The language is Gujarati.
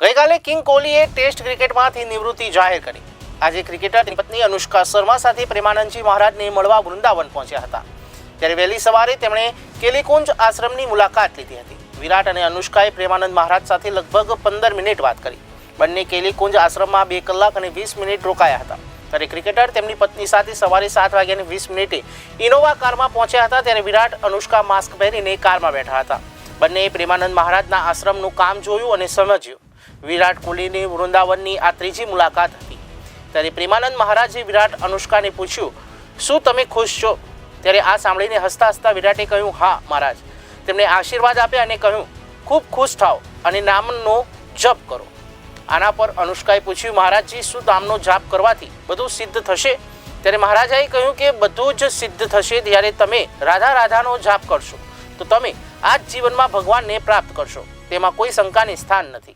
ગઈકાલે કિંગ કોહલીએ ટેસ્ટ ક્રિકેટમાંથી નિવૃત્તિ જાહેર કરી। આજે ક્રિકેટરની પત્ની અનુષ્કા શર્મા સાથે પ્રેમાનંદજી મહારાજને મળવા વૃંદાવન પહોંચ્યા હતા। ત્યારે વહેલી સવારે તેમણે કેલીકુંજ આશ્રમની મુલાકાત લીધી હતી। વિરાટ અને અનુષ્કાએ પ્રેમાનંદ મહારાજ સાથે લગભગ 15 મિનિટ વાત કરી। બંને કેલીકુંજ આશ્રમમાં 2 કલાક અને 20 મિનિટ રોકાયા હતા। ત્યારે ક્રિકેટર તેમની પત્ની સાથે સવારે 7:20 ઇનોવા કારમાં પહોંચ્યા હતા। ત્યારે વિરાટ અનુષ્કા માસ્ક પહેરીને કારમાં બેઠા હતા। બંનેએ પ્રેમાનંદ મહારાજના આશ્રમનું કામ જોયું અને સમજ્યું। વિરાટ કોહલીની વૃંદાવનની આ ત્રીજી મુલાકાત હતી। ત્યારે પ્રેમાનંદ મહારાજે વિરાટ અનુષ્કાને પૂછ્યું, શું તમે ખુશ છો? ત્યારે આ સાંભળીને હસતા હસતા વિરાટે કહ્યું, હા મહારાજ। તેમણે આશીર્વાદ આપ્યા અને કહ્યું, ખૂબ ખુશ થાઓ અને નામનો જપ કરો। આના પર અનુષ્કાએ પૂછ્યું, મહારાજજી, શું નામનો જાપ કરવાથી બધું સિદ્ધ થશે? ત્યારે મહારાજાએ કહ્યું કે બધું જ સિદ્ધ થશે જ્યારે તમે રાધા રાધાનો જાપ કરશો તો તમે આ જ જીવનમાં ભગવાનને પ્રાપ્ત કરશો। તેમાં કોઈ શંકાને સ્થાન નથી।